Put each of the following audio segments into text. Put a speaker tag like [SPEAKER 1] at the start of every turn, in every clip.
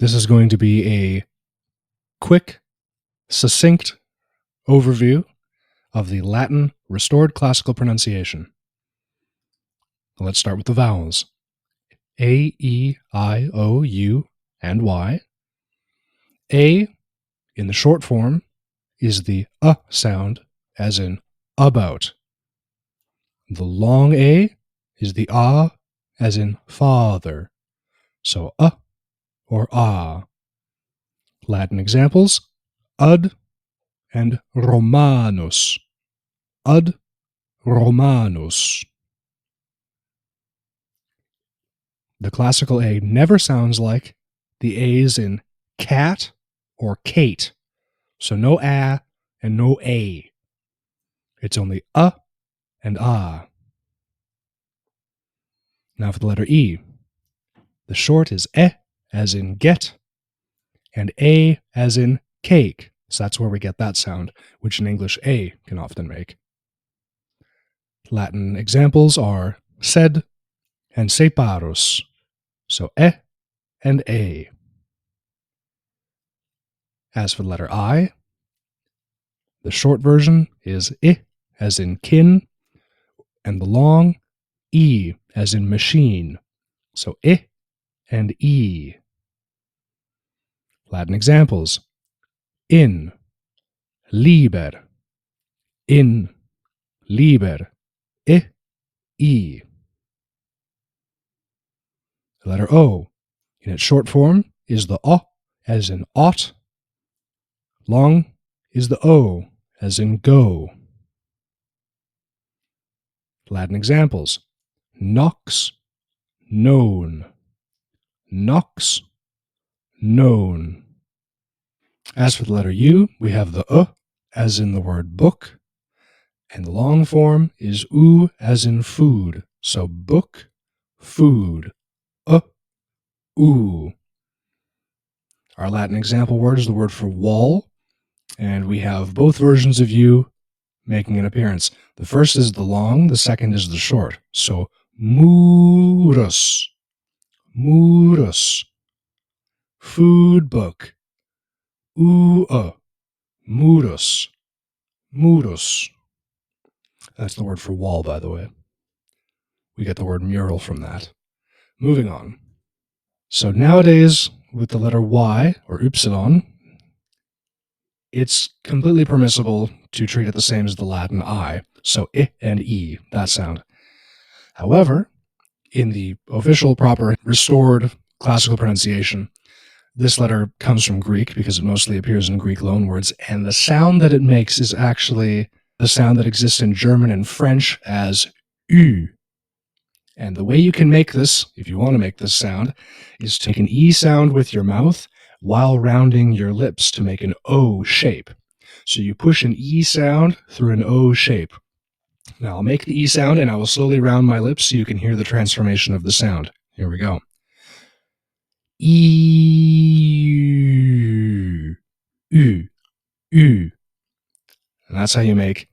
[SPEAKER 1] This is going to be a quick, succinct overview of the Latin restored classical pronunciation. Let's start with the vowels. A, E, I, O, U, and Y. A, in the short form, is the sound, as in about. The long A is the as in father. So or ah. Latin examples, ud and Romanus. Ud Romanus. The classical A never sounds like the A's in cat or Kate. So no a and no a. It's only and ah. Now for the letter E. The short is as in get, and a as in cake. So that's where we get that sound, which in English a can often make. Latin examples are sed and separus. So and a. As for the letter I, the short version is as in kin, and the long e as in machine. So and e. Latin examples, in, liber, in, liber, e. The letter O, in its short form, is the O as in ought. Long is the O as in go. Latin examples, nox, known, nox, known. As for the letter U, we have the as in the word book, and the long form is oo as in food. So book, food, oo. Our Latin example word is the word for wall, and we have both versions of U making an appearance. The first is the long, the second is the short. So murus, murus, food book, murus, murus. That's the word for wall, by the way. We get the word mural from that. Moving on. So nowadays, with the letter Y, or upsilon, it's completely permissible to treat it the same as the Latin I. So I and E, that sound. However, in the official, proper, restored classical pronunciation, this letter comes from Greek because it mostly appears in Greek loanwords, and the sound that it makes is actually the sound that exists in German and French as U. And the way you can make this, if you want to make this sound, is take an E sound with your mouth while rounding your lips to make an O shape. So you push an E sound through an O shape. Now I'll make the E sound and I will slowly round my lips so you can hear the transformation of the sound. Here we go. E, U, U. And that's how you make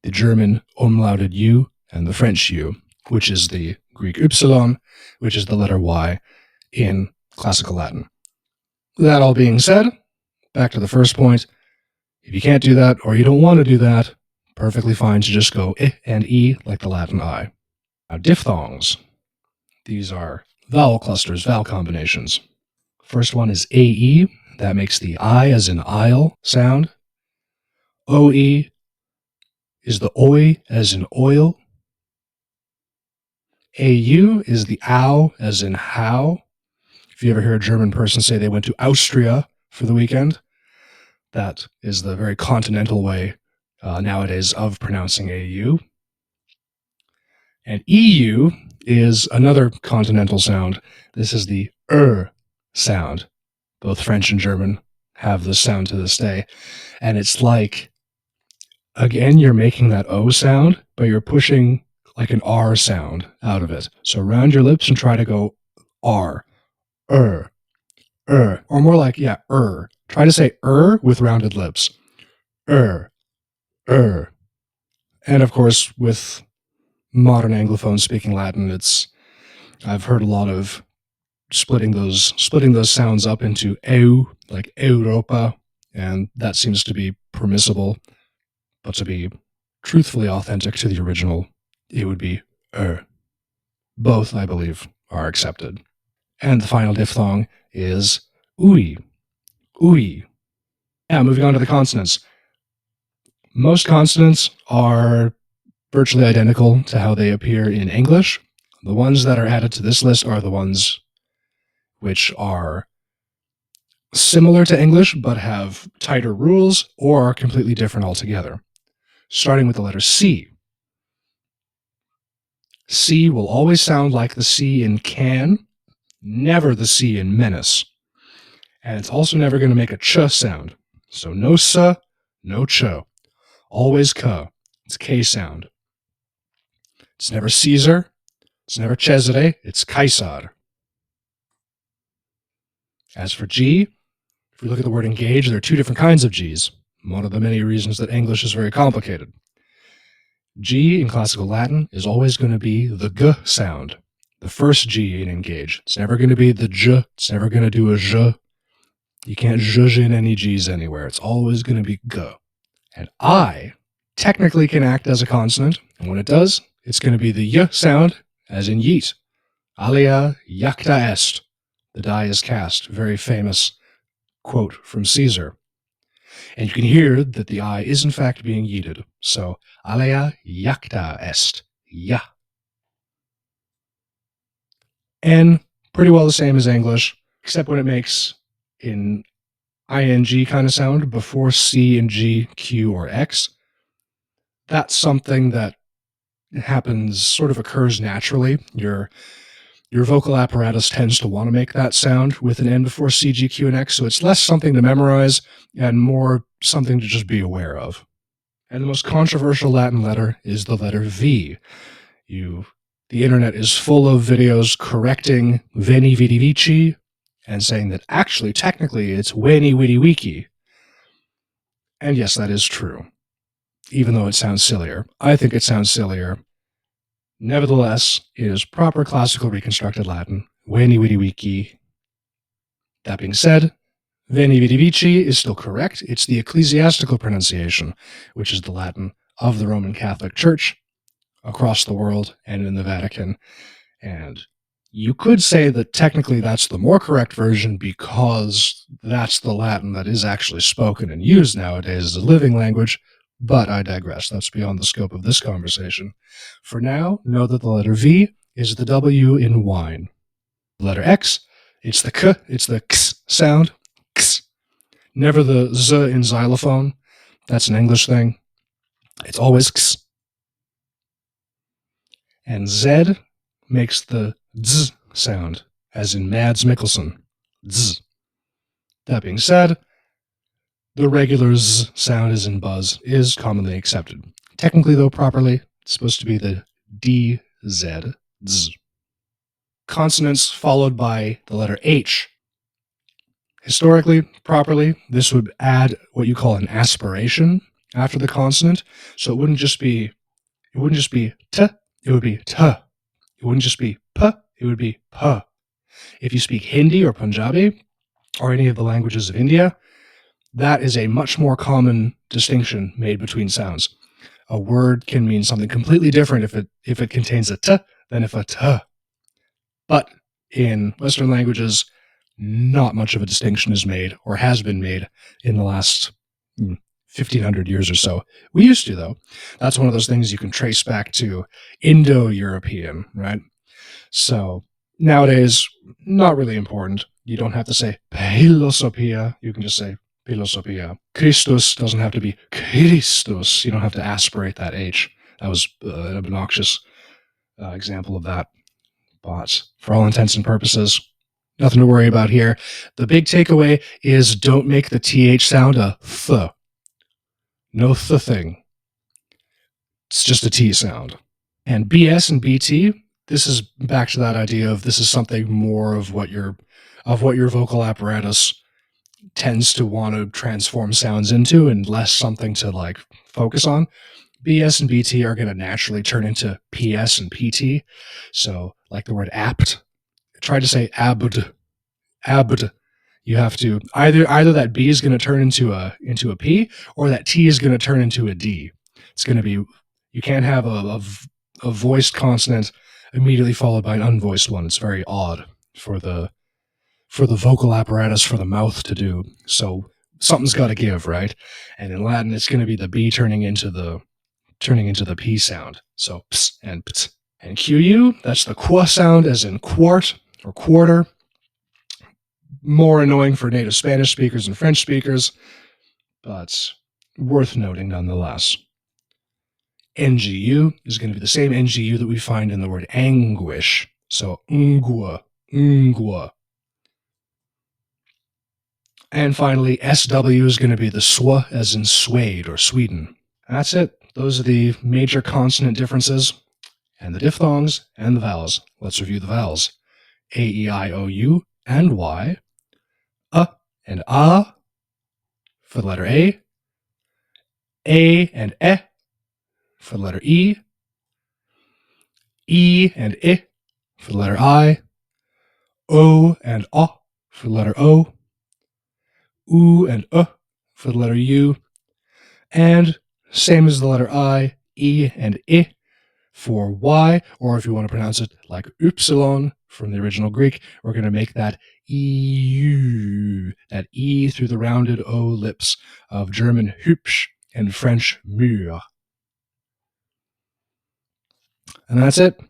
[SPEAKER 1] the German umlauted U and the French U, which is the Greek upsilon, which is the letter Y in classical Latin. That all being said, back to the first point. If you can't do that, or you don't want to do that, perfectly fine to just go I and E like the Latin I. Now, diphthongs. These are vowel clusters, vowel combinations. First one is AE. That makes the I as in aisle sound. OE is the oi as in oil. AU is the ow as in how. If you ever hear a German person say they went to Austria for the weekend, that is the very continental way nowadays of pronouncing AU. And EU is another continental sound. This is the sound. Both French and German have this sound to this day. And it's like, again, you're making that O sound, but you're pushing like an R sound out of it. So round your lips and try to go R. Or more like, Try to say with rounded lips. And of course, with modern Anglophones speaking Latin, I've heard a lot of splitting those sounds up into eu, like Europa, and that seems to be permissible, but to be truthfully authentic to the original, it would be Both, I believe, are accepted. And the final diphthong is ui. Ui. Yeah, moving on to the consonants. Most consonants are virtually identical to how they appear in English. The ones that are added to this list are the ones which are similar to English but have tighter rules or are completely different altogether. Starting with the letter C. C will always sound like the C in can, never the C in menace. And it's also never going to make a ch sound. So no s, no ch. Always k. It's a K sound. It's never Caesar. It's never Cesare. It's Caesar. As for G, if we look at the word engage, there are two different kinds of Gs. One of the many reasons that English is very complicated. G in classical Latin is always going to be the g sound, the first G in engage. It's never going to be the j. It's never going to do a j. You can't zhuzh in any G's anywhere. It's always going to be g. And I technically can act as a consonant, and when it does, it's going to be the y sound, as in yeet. Alia jacta est. The die is cast. Very famous quote from Caesar. And you can hear that the I is in fact being yeeted. So, alia jacta est. Ya. N, pretty well the same as English, except when it makes an ing kind of sound before C and G, Q, or X. That's something that happens, sort of occurs naturally. Your vocal apparatus tends to want to make that sound with an N before C, G, Q, and X, so it's less something to memorize and more something to just be aware of. And the most controversial Latin letter is the letter V. The internet is full of videos correcting veni vidi vici and saying that actually, technically, it's weni widi wiki. And yes, that is true, even though it sounds sillier. I think it sounds sillier. Nevertheless, it is proper classical reconstructed Latin, veni vidi vici. That being said, veni vidi vici is still correct. It's the ecclesiastical pronunciation, which is the Latin of the Roman Catholic Church across the world and in the Vatican. And you could say that technically that's the more correct version because that's the Latin that is actually spoken and used nowadays as a living language, but I digress. That's beyond the scope of this conversation. For now, know that the letter V is the W in wine. The letter X, it's the K, it's the X sound, X. Never the Z in xylophone. That's an English thing. It's always X. And Z makes the Z sound, as in Mads Mikkelsen. Z. That being said, the regular Z sound, as in buzz, is commonly accepted. Technically, though, properly, it's supposed to be the DZ. Z. Consonants followed by the letter H. Historically, properly, this would add what you call an aspiration after the consonant, so it wouldn't just be t, it would be t. It wouldn't just be p, it would be p. If you speak Hindi or Punjabi, or any of the languages of India, that is a much more common distinction made between sounds. A word can mean something completely different if it contains a t than if a t. But in Western languages, not much of a distinction is made, or has been made, in the last 1,500 years or so. We used to, though. That's one of those things you can trace back to Indo-European, right? So nowadays, not really important. You don't have to say philosophia. You can just say philosophia. Christus doesn't have to be Christus. You don't have to aspirate that H. That was an obnoxious example of that. But for all intents and purposes, nothing to worry about here. The big takeaway is don't make the TH sound a th. No th thing. It's just a T sound. And BS and BT, this is back to that idea of this is something more of what your vocal apparatus tends to want to transform sounds into and less something to like focus on. BS and BT are going to naturally turn into PS and PT. So like the word apt try to say abd, abd. You have to either that B is going to turn into a P, or that T is going to turn into a D. It's going to be, you can't have a voiced consonant immediately followed by an unvoiced one. It's very odd for the vocal apparatus for the mouth to do. So something's got to give, right? And in Latin, it's going to be the B turning into the P sound. So ps and pt. And QU, that's the qu sound, as in quart or quarter. More annoying for native Spanish speakers and French speakers, but worth noting nonetheless. NGU is going to be the same NGU that we find in the word anguish. So ngua, ngua. And finally, SW is going to be the swa, as in Swede or Sweden. That's it. Those are the major consonant differences, and the diphthongs and the vowels. Let's review the vowels. A, E, I, O, U, and Y. And A for the letter A and E for the letter E and I for the letter I, O and O for the letter O, U and for the letter U, and same as the letter I, E and I for Y, or if you want to pronounce it like upsilon from the original Greek, we're going to make that EU, that E through the rounded O lips of German hübsch and French mûr. And that's it.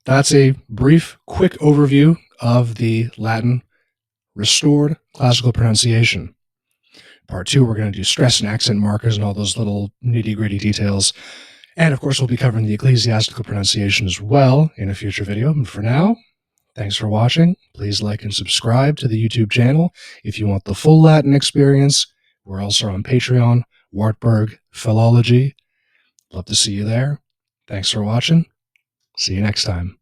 [SPEAKER 1] That's a brief, quick overview of the Latin restored classical pronunciation. Part 2, we're going to do stress and accent markers and all those little nitty-gritty details. And of course, we'll be covering the ecclesiastical pronunciation as well in a future video. And for now, thanks for watching. Please like and subscribe to the YouTube channel. If you want the full Latin experience, we're also on Patreon, Wartburg Philology. Love to see you there. Thanks for watching. See you next time.